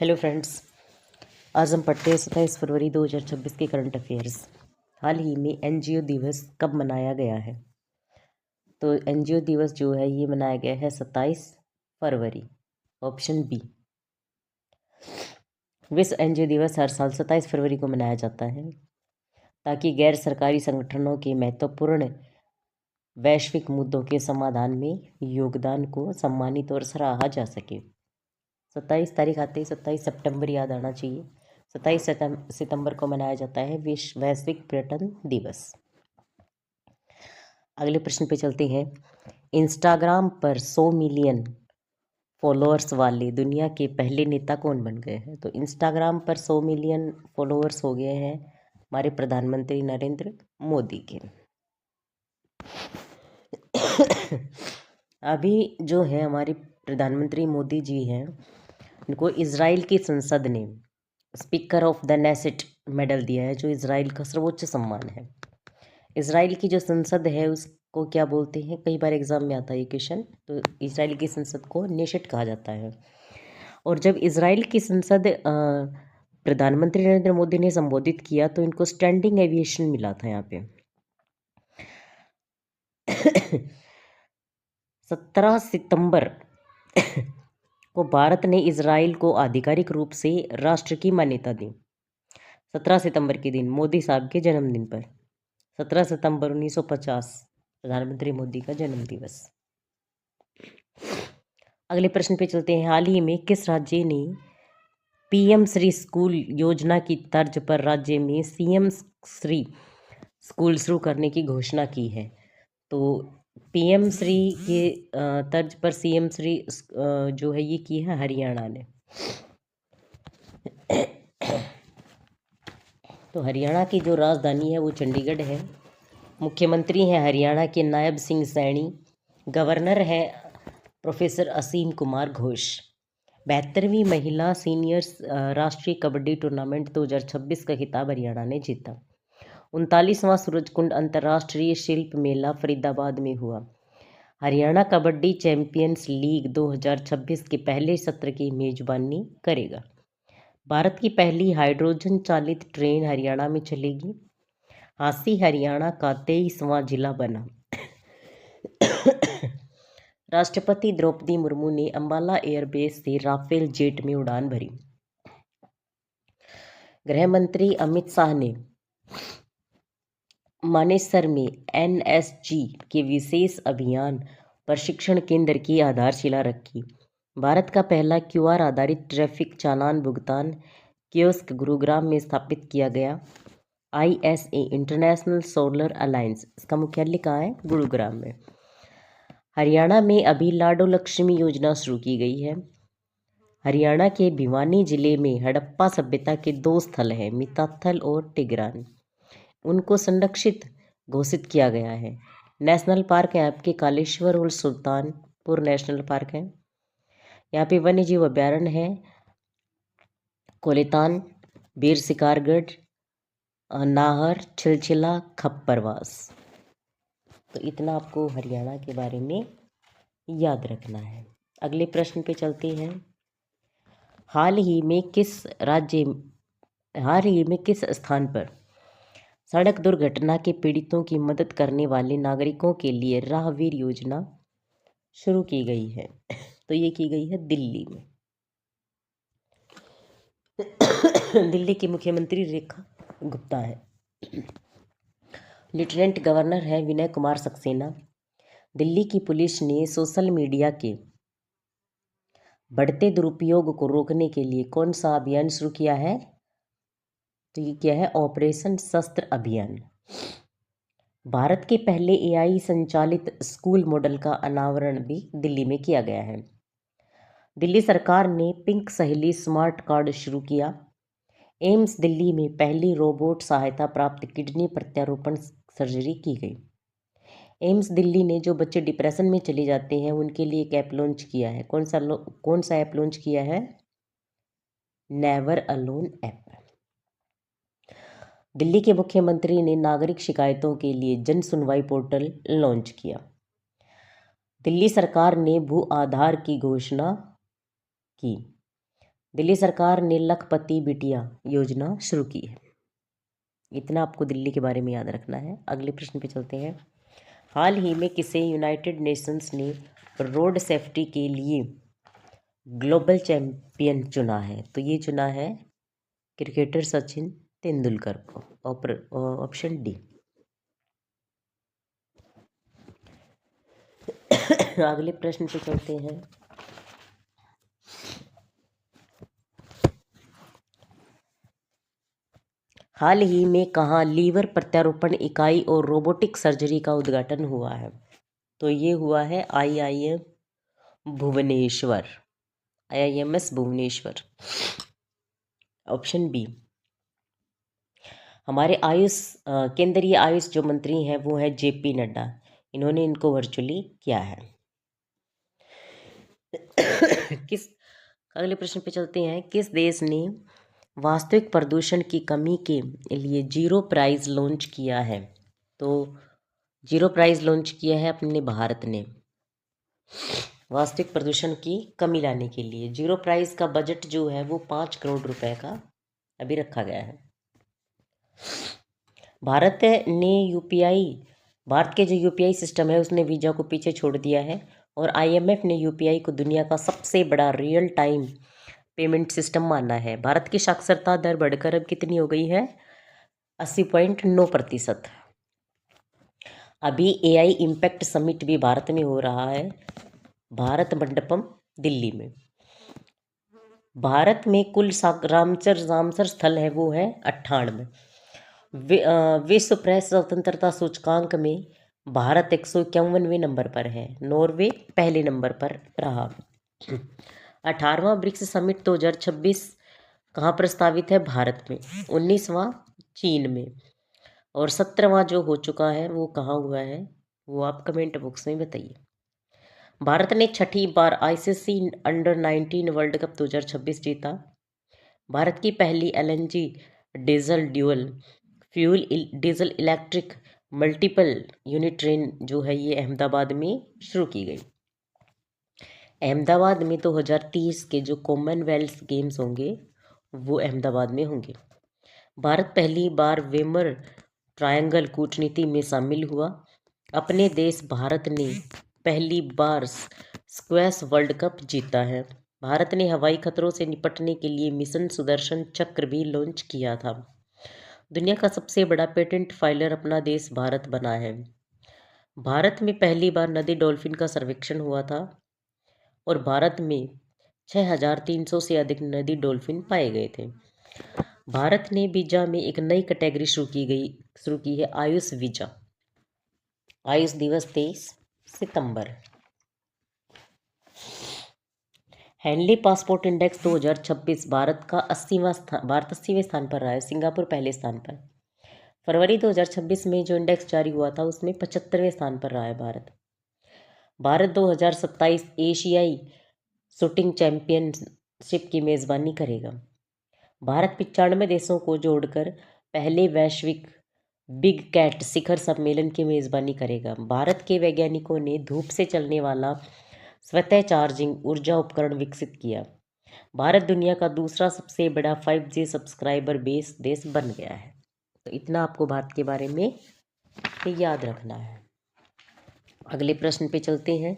Hello friends, आज हम पढ़ते हैं 27 फरवरी 2026 के करंट अफेयर्स। हाल ही में एनजीओ दिवस कब मनाया गया है? तो एनजीओ दिवस जो है ये मनाया गया है 27 फरवरी, ऑप्शन बी। विश्व एनजीओ दिवस हर साल 27 फरवरी को मनाया जाता है ताकि गैर सरकारी संगठनों के महत्वपूर्ण वैश्विक मुद्दों के समाधान में योगदान को सम्मानित और सराहा जा सके। 27 तारीख आते ही 27 सितंबर याद आना चाहिए। 27 सितंबर को मनाया जाता है विश्व वैश्विक पर्यटन दिवस। अगले प्रश्न पे चलते हैं। इंस्टाग्राम पर 100 मिलियन फॉलोअर्स वाले दुनिया के पहले नेता कौन बन गए हैं? तो इंस्टाग्राम पर 100 मिलियन फॉलोअर्स हो गए हैं हमारे प्रधानमंत्री नरेंद्र मोदी के। अभी जो है हमारे प्रधानमंत्री मोदी जी हैं, उनको इजराइल की संसद ने speaker of the Knesset medal दिया है, जो इजराइल का सर्वोच्च सम्मान है। इजराइल की जो संसद है उसको क्या बोलते हैं? कई बार एग्जाम में आता है ये क्वेश्चन। तो इजराइल की संसद को नेशेट कहा जाता है। और जब इजराइल की संसद प्रधानमंत्री नरेंद्र मोदी ने संबोधित किया तो इनको स्टैंडिंग एविएशन मिला था यहाँ पे। 17 सितंबर को भारत ने इजराइल को आधिकारिक रूप से राष्ट्र की मान्यता दी। 17 सितंबर के दिन, मोदी साहब के जन्मदिन पर, 17 सितंबर 1950 प्रधानमंत्री मोदी का जन्म दिवस। अगले प्रश्न पे चलते हैं। हाल ही में किस राज्य ने पीएम श्री स्कूल योजना की तर्ज पर राज्य में सीएम श्री स्कूल शुरू करने की घोषणा की है? तो पीएम श्री के तर्ज पर सीएम श्री जो है ये की है हरियाणा ने। तो हरियाणा की जो राजधानी है वो चंडीगढ़ है। मुख्यमंत्री हैं हरियाणा के नायब सिंह सैनी। गवर्नर है प्रोफेसर असीम कुमार घोष। 72वीं महिला सीनियर्स राष्ट्रीय कबड्डी टूर्नामेंट 2026 का खिताब हरियाणा ने जीता। 39वां सूरजकुंड अंतर्राष्ट्रीय शिल्प मेला फरीदाबाद में हुआ। हरियाणा कबड्डी चैंपियंस लीग 2026 के पहले सत्र की मेजबानी करेगा। भारत की पहली हाइड्रोजन चालित ट्रेन हरियाणा में चलेगी। हांसी हरियाणा का 23वां जिला बना। राष्ट्रपति द्रौपदी मुर्मू ने अंबाला एयरबेस से राफेल जेट में उड़ान भरी। गृह मंत्री अमित शाह ने मानेसर में एनएसजी के विशेष अभियान प्रशिक्षण केंद्र की आधारशिला रखी। भारत का पहला क्यूआर आधारित ट्रैफिक चालान भुगतान कियोस्क गुरुग्राम में स्थापित किया गया। आईएसए इंटरनेशनल सोलर अलायंस, इसका मुख्यालय कहाँ है? गुरुग्राम में। हरियाणा में अभी लाडो लक्ष्मी योजना शुरू की गई है। हरियाणा के भिवानी जिले में हड़प्पा सभ्यता के 2 स्थल हैं, मिताथल और टिगरान। उनको संरक्षित घोषित किया गया है। नेशनल पार्क है आपके कालेश्वर और सुल्तानपुर नेशनल पार्क है। यहाँ पे वन्य जीव अभ्यारण्य है कोलेतान, बीर शिकारगढ़, नाहर, छिलछिला, खप्परवास। तो इतना आपको हरियाणा के बारे में याद रखना है। अगले प्रश्न पे चलते हैं। हाल ही में किस स्थान पर सड़क दुर्घटना के पीड़ितों की मदद करने वाले नागरिकों के लिए राहवीर योजना शुरू की गई है? तो ये की गई है दिल्ली में। दिल्ली की मुख्यमंत्री रेखा गुप्ता है। लेफ्टिनेंट गवर्नर है विनय कुमार सक्सेना। दिल्ली की पुलिस ने सोशल मीडिया के बढ़ते दुरुपयोग को रोकने के लिए कौन सा अभियान शुरू किया है? तो ये क्या है? ऑपरेशन शस्त्र अभियान। भारत के पहले एआई संचालित स्कूल मॉडल का अनावरण भी दिल्ली में किया गया है। दिल्ली सरकार ने पिंक सहेली स्मार्ट कार्ड शुरू किया। एम्स दिल्ली में पहली रोबोट सहायता प्राप्त किडनी प्रत्यारोपण सर्जरी की गई। एम्स दिल्ली ने जो बच्चे डिप्रेशन में चले जाते हैं उनके लिए एक ऐप लॉन्च किया है। कौन सा ऐप लॉन्च किया है? Never alone app. दिल्ली के मुख्यमंत्री ने नागरिक शिकायतों के लिए जन सुनवाई पोर्टल लॉन्च किया। दिल्ली सरकार ने भू आधार की घोषणा की। दिल्ली सरकार ने लखपति बिटिया योजना शुरू की है। इतना आपको दिल्ली के बारे में याद रखना है। अगले प्रश्न पे चलते हैं। हाल ही में किसे यूनाइटेड नेशंस ने रोड सेफ्टी के लिए ग्लोबल चैंपियन चुना है? तो ये चुना है क्रिकेटर सचिन तेंदुलकर को। Option D. अगले प्रश्न पे चलते हैं। हाल ही में कहाँ लीवर प्रत्यारोपण इकाई और रोबोटिक सर्जरी का उद्घाटन हुआ है? तो ये हुआ है IIM Bhubaneswar, IIMS Bhubaneswar. Option B. हमारे केंद्रीय आयुष जो मंत्री हैं वो है JP नड्डा। इन्होंने इनको वर्चुअली किया है। किस अगले प्रश्न पे चलते हैं। किस देश ने वास्तविक प्रदूषण की कमी के लिए जीरो प्राइज लॉन्च किया है? तो जीरो प्राइज लॉन्च किया है अपने भारत ने। वास्तविक प्रदूषण की कमी लाने के लिए जीरो प्राइज का बजट जो है वो 5 करोड़ रुपए का अभी रखा गया है। भारत के जो UPI सिस्टम है उसने वीज़ा को पीछे छोड़ दिया है और IMF ने UPI को दुनिया का सबसे बड़ा रियल टाइम पेमेंट सिस्टम माना है। भारत की साक्षरता दर बढ़कर अब कितनी हो गई है? 80.9%। अभी AI इम्पैक्ट समिट भी भारत में हो रहा है, भारत मंडपम दिल्ली में। भारत में कुल रामसर स्थल है वो है 98। विश्व प्रेस स्वतंत्रता सूचकांक में भारत 151वें नंबर पर है, नॉर्वे पहले नंबर पर रहा। 18वां ब्रिक्स समिट 2026 कहाँ प्रस्तावित है? भारत में। 19वां चीन में और 17वां जो हो चुका है वो कहाँ हुआ है वो आप कमेंट बॉक्स में बताइए। भारत ने छठी बार ICC अंडर-19 वर्ल्ड कप 2026 जीता। भारत की पहली LNG diesel dual fuel diesel electric multiple unit train जो है ये अहमदाबाद में शुरू की गई। अहमदाबाद में 2030 के जो कॉमनवेल्थ गेम्स होंगे वो अहमदाबाद में होंगे। भारत पहली बार वेमर ट्रायंगल कूटनीति में शामिल हुआ। अपने देश भारत ने पहली बार स्क्वैश वर्ल्ड कप जीता है। भारत ने हवाई खतरों से निपटने के लिए मिशन सुदर्शन चक्र भी लॉन्च किया था। दुनिया का सबसे बड़ा पेटेंट फाइलर अपना देश भारत बना है। भारत में पहली बार नदी डॉल्फिन का सर्वेक्षण हुआ था और भारत में 6300 से अधिक नदी डॉल्फिन पाए गए थे। भारत ने वीजा में एक नई कैटेगरी शुरू की है, आयुष वीजा। आयुष दिवस 23 सितंबर। हैंडली पासपोर्ट इंडेक्स 2026 भारत 80वें स्थान पर रहा है, सिंगापुर पहले स्थान पर। फरवरी 2026 में जो इंडेक्स जारी हुआ था उसमें 75वें स्थान पर रहा है भारत। भारत 2027 एशियाई शूटिंग चैंपियनशिप की मेज़बानी करेगा। भारत 95 देशों को जोड़कर पहले वैश्विक बिग कैट शिखर सम्मेलन की मेज़बानी करेगा। भारत के वैज्ञानिकों ने धूप से चलने वाला स्वतः चार्जिंग ऊर्जा उपकरण विकसित किया। भारत दुनिया का दूसरा सबसे बड़ा 5G सब्सक्राइबर बेस देश बन गया है। तो इतना आपको भारत के बारे में याद रखना है। अगले प्रश्न पे चलते हैं।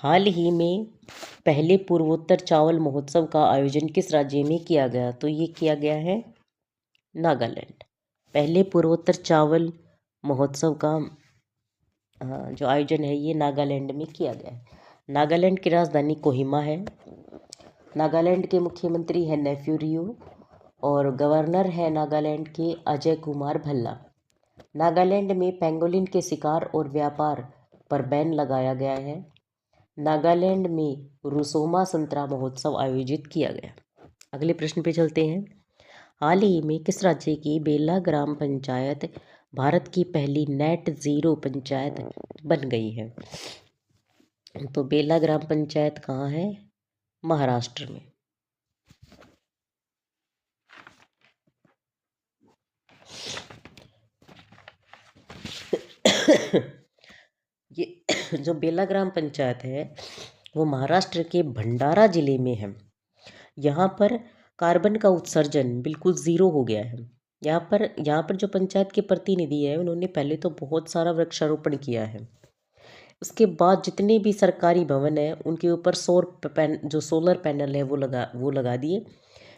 हाल ही में पहले पूर्वोत्तर चावल महोत्सव का आयोजन किस राज्य में किया गया? तो ये किया गया है नागालैंड। पहले पूर्वोत्तर चावल महोत्सव का जो आयोजन है ये नागालैंड में किया गया है। नागालैंड की राजधानी कोहिमा है। नागालैंड के मुख्यमंत्री हैं नेफ्यू रियो और गवर्नर है नागालैंड के अजय कुमार भल्ला। नागालैंड में पेंगोलिन के शिकार और व्यापार पर बैन लगाया गया है। नागालैंड में रुसोमा संतरा महोत्सव आयोजित किया गया। अगले प्रश्न पे चलते हैं। हाल ही में किस राज्य की बेला ग्राम पंचायत भारत की पहली नेट जीरो पंचायत बन गई है? तो बेला ग्राम पंचायत कहाँ है? महाराष्ट्र में। ये जो बेला ग्राम पंचायत है वो महाराष्ट्र के भंडारा जिले में है। यहाँ पर कार्बन का उत्सर्जन बिल्कुल ज़ीरो हो गया है। यहाँ पर जो पंचायत के प्रतिनिधि है उन्होंने पहले तो बहुत सारा वृक्षारोपण किया है। उसके बाद जितने भी सरकारी भवन है उनके ऊपर जो सोलर पैनल है वो लगा दिए।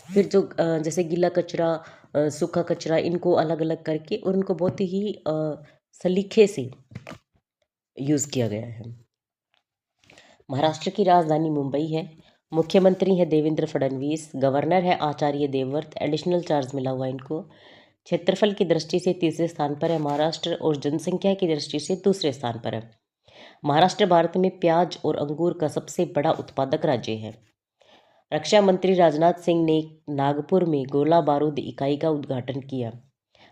फिर जो जैसे गीला कचरा, सूखा कचरा, इनको अलग अलग करके और उनको बहुत ही सलीके से यूज़ किया गया है। महाराष्ट्र की राजधानी मुंबई है। मुख्यमंत्री है देवेंद्र फडणवीस। गवर्नर है आचार्य देवव्रत। एडिशनल चार्ज मिला हुआ है इनको। क्षेत्रफल की दृष्टि से तीसरे स्थान पर है महाराष्ट्र और जनसंख्या की दृष्टि से दूसरे स्थान पर है। महाराष्ट्र भारत में प्याज और अंगूर का सबसे बड़ा उत्पादक राज्य है। रक्षा मंत्री राजनाथ सिंह ने नागपुर में गोला बारूद इकाई का उद्घाटन किया।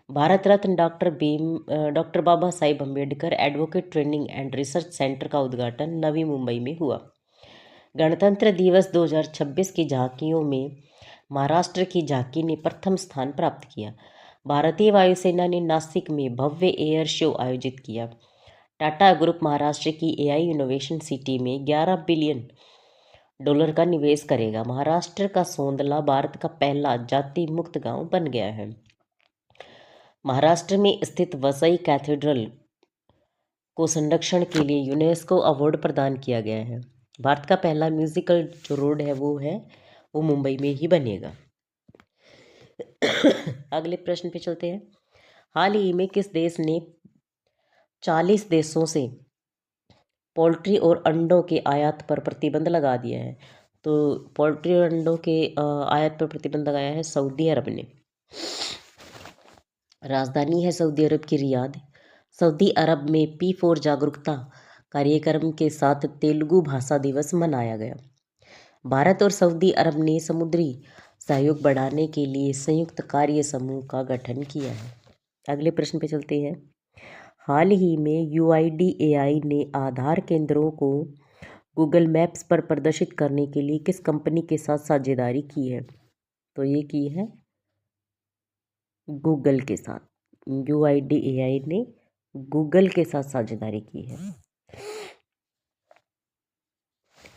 Bharat Ratna doctor Baba Sahib Ambedkar advocate training and research centre का उद्घाटन नवी मुंबई में हुआ। गणतंत्र दिवस 2026 की झांकियों में महाराष्ट्र की झांकी ने प्रथम स्थान प्राप्त किया। भारतीय वायुसेना ने नासिक में भव्य एयर शो आयोजित किया। टाटा ग्रुप महाराष्ट्र की एआई इनोवेशन सिटी में $11 बिलियन का निवेश करेगा। महाराष्ट्र का सोंदला भारत का पहला जाति मुक्त गांव बन गया है। महाराष्ट्र में स्थित वसई कैथेड्रल को संरक्षण के लिए यूनेस्को अवार्ड प्रदान किया गया है। भारत का पहला म्यूजिकल जो रोड है वो मुंबई में ही बनेगा। अगले प्रश्न पे चलते हैं। हाल ही में किस देश ने 40 देशों से पोल्ट्री और अंडों के आयात पर प्रतिबंध लगा दिया है? तो पोल्ट्री और अंडों के आयात पर प्रतिबंध लगाया है सऊदी अरब ने। राजधानी है सऊदी अरब की रियाद। सऊदी अरब में P4 जागरूकता कार्यक्रम के साथ तेलुगु भाषा दिवस मनाया गया। भारत और सऊदी अरब ने समुद्री सहयोग बढ़ाने के लिए संयुक्त कार्य समूह का गठन किया है। अगले प्रश्न पे चलते हैं। हाल ही में UIDAI ने आधार केंद्रों को गूगल मैप्स पर प्रदर्शित करने के लिए किस कंपनी के साथ साझेदारी की है? तो ये की है गूगल के साथ। UIDAI ने गूगल के साथ साझेदारी की है।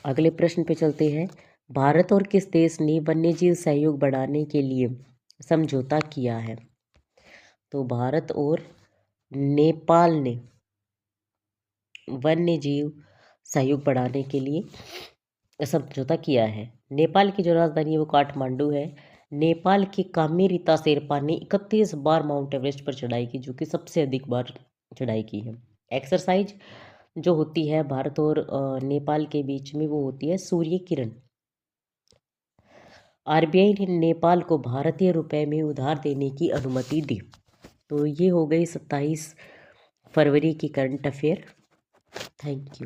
अगले प्रश्न पे चलते हैं। भारत और किस देश ने वन्यजीव सहयोग बढ़ाने के लिए समझौता किया है? तो भारत और नेपाल ने वन्यजीव सहयोग बढ़ाने के लिए समझौता किया है। नेपाल की जो राजधानी है वो काठमांडू है। नेपाल की कामेरिता शेरपा ने 31 बार माउंट एवरेस्ट पर चढ़ाई की, जो कि सबसे अधिक बार चढ़ाई की है। एक्सरसाइज जो होती है भारत और नेपाल के बीच में वो होती है सूर्य किरण। RBI ने नेपाल को भारतीय रुपए में उधार देने की अनुमति दी। तो ये हो गई 27 फरवरी की करंट अफेयर। Thank you.